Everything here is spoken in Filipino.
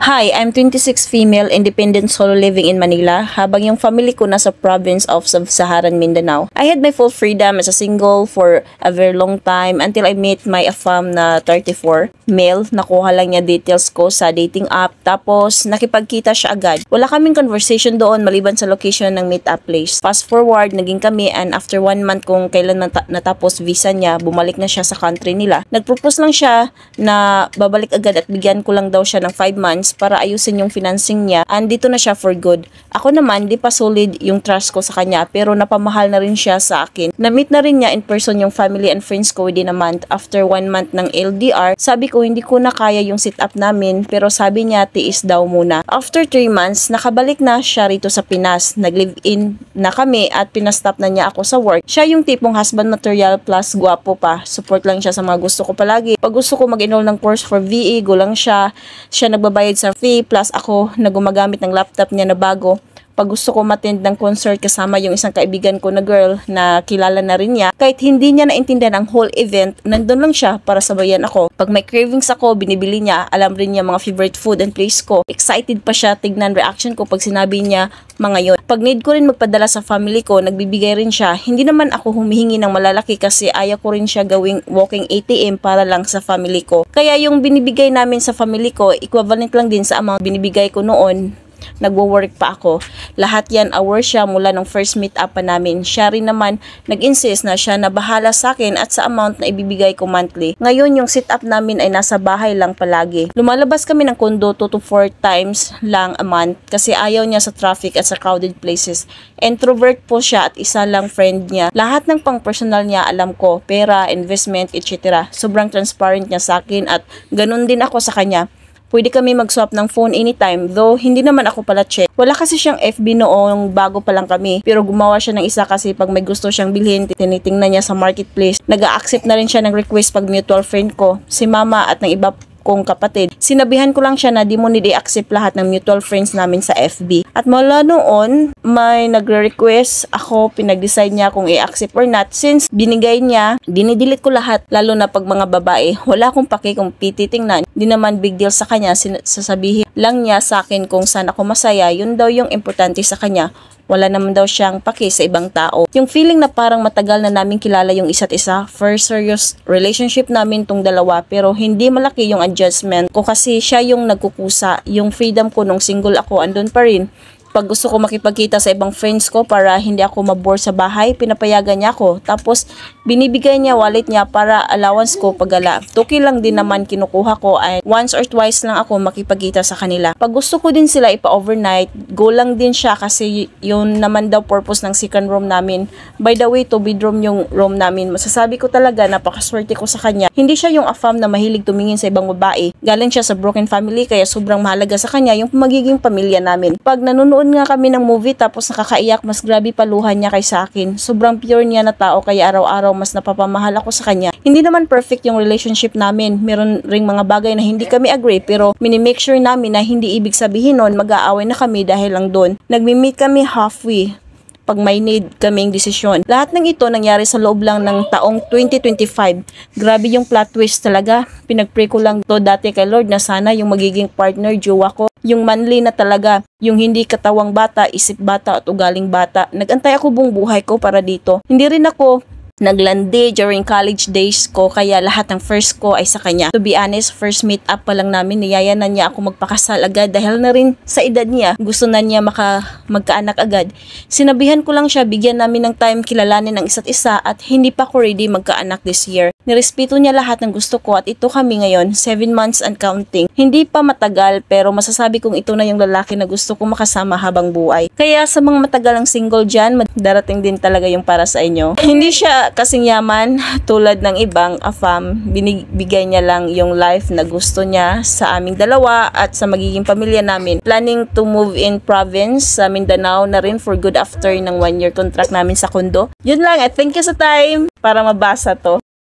Hi, I'm 26 female independent solo living in Manila habang yung family ko nasa province of Sub-Saharan Mindanao. I had my full freedom as a single for a very long time until I met my afam na 34 male. Nakuha lang niya details ko sa dating app tapos nakipagkita siya agad. Wala kaming conversation doon maliban sa location ng meet-up place. Fast forward, naging kami and after 1 month kung kailan natapos visa niya, bumalik na siya sa country nila. Nagpropose lang siya na babalik agad at bigyan ko lang daw siya ng 5 months para ayusin yung financing niya and dito na siya for good. Ako naman, di pa solid yung trust ko sa kanya pero napamahal na rin siya sa akin. Na-meet na rin niya in person yung family and friends ko within a month. After 1 month ng LDR, sabi ko hindi ko na kaya yung sit-up namin pero sabi niya tiis daw muna. After 3 months, nakabalik na siya rito sa Pinas. Nag-live-in na kami at pinastop na niya ako sa work. Siya yung tipong husband material plus guwapo pa. Support lang siya sa mga gusto ko palagi. Pag gusto ko mag-enroll ng course for VE, go lang siya. Siya nagbabayad sa fee plus ako na gumagamit ng laptop niya na bago. Pag gusto ko matend ng concert kasama yung isang kaibigan ko na girl na kilala na rin niya, kahit hindi niya naintindihan ang whole event, nandun lang siya para sabayan ako. Pag may cravings ako, binibili niya, alam rin niya mga favorite food and place ko. Excited pa siya tignan reaction ko pag sinabi niya mga yon. Pag need ko rin magpadala sa family ko, nagbibigay rin siya. Hindi naman ako humihingi ng malalaki kasi ayaw ko rin siya gawing walking ATM para lang sa family ko. Kaya yung binibigay namin sa family ko, equivalent lang din sa amount binibigay ko noon. Nagwo-work pa ako. Lahat yan aware siya mula ng first meet up pa namin. Siya rin naman nag-insist na siya na bahala sa akin at sa amount na ibibigay ko monthly. Ngayon yung sit up namin ay nasa bahay lang palagi. Lumalabas kami ng kondo 2 to 4 times lang a month kasi ayaw niya sa traffic at sa crowded places. Introvert po siya at isa lang friend niya. Lahat ng pang personal niya alam ko, pera, investment, etc. Sobrang transparent niya sa akin at ganun din ako sa kanya. Pwede kami mag-swap ng phone anytime, though hindi naman ako pala check. Wala kasi siyang FB noong bago pa lang kami, pero gumawa siya ng isa kasi pag may gusto siyang bilhin, tinitingnan niya sa marketplace. Nag-a-accept na rin siya ng request pag mutual friend ko, si mama at ng iba kong kapatid. Sinabihan ko lang siya na di mo need i-accept lahat ng mutual friends namin sa FB. At mula noon, may nagre-request ako, pinag-decide niya kung i-accept or not. Since binigay niya, dinidelete ko lahat, lalo na pag mga babae. Wala akong pake kung tititingnan. Di naman big deal sa kanya, sasabihin lang niya sa akin kung saan ako masaya, yun daw yung importante sa kanya. Wala naman daw siyang paki sa ibang tao. Yung feeling na parang matagal na namin kilala yung isa't isa, first serious relationship namin tong dalawa, pero hindi malaki yung adjustment ko kasi siya yung nagkukusa. Yung freedom ko nung single ako, andun pa rin. Pag gusto ko makipagkita sa ibang friends ko para hindi ako mabore sa bahay, pinapayagan niya ako. Tapos, binibigay niya wallet niya para allowance ko paggala. Tuki lang din naman kinukuha ko ay once or twice lang ako makipagkita sa kanila. Pag gusto ko din sila ipa-overnight, go lang din siya kasi yun naman daw purpose ng second room namin. By the way, 2 bedroom yung room namin. Masasabi ko talaga, napakaswerte ko sa kanya. Hindi siya yung afam na mahilig tumingin sa ibang babae. Galing siya sa broken family kaya sobrang mahalaga sa kanya yung magiging pamilya namin. Pag nanonood nga kami ng movie tapos nakakaiyak, mas grabe paluhan niya kay sa akin. Sobrang pure niya na tao kaya araw-araw mas napapamahal ako sa kanya. Hindi naman perfect yung relationship namin. Meron ring mga bagay na hindi kami agree pero minimake sure namin na hindi ibig sabihin nun mag-aaway na kami dahil lang doon. Nagmi-meet kami halfway pag may need kaming desisyon. Lahat ng ito nangyari sa loob lang ng taong 2025. Grabe yung plot twist talaga. Pinag-pray ko lang to dati kay Lord na sana yung magiging partner, jowa ko, yung manly na talaga, yung hindi katawang bata, isip bata at ugaling bata. Nagantay ako buong buhay ko para dito. Hindi rin ako naglandi during college days ko kaya lahat ng first ko ay sa kanya. To be honest, first meet up pa lang namin, niyayanan niya ako magpakasal agad dahil na rin sa edad niya. Gusto na niya magkaanak agad. Sinabihan ko lang siya, bigyan namin ng time kilalanin ang isa't isa at hindi pa ko ready magkaanak this year. Nirespeto niya lahat ng gusto ko at ito kami ngayon, 7 months and counting. Hindi pa matagal pero masasabi kong ito na yung lalaki na gusto kong makasama habang buhay. Kaya sa mga matagal ang single dyan, darating din talaga yung para sa inyo. Hindi siya kasing yaman tulad ng ibang afam, binibigay niya lang yung life na gusto niya sa aming dalawa at sa magiging pamilya namin. Planning to move in province sa Mindanao na rin for good after ng 1 year contract namin sa kondo. Yun lang, thank you sa time para mabasa to.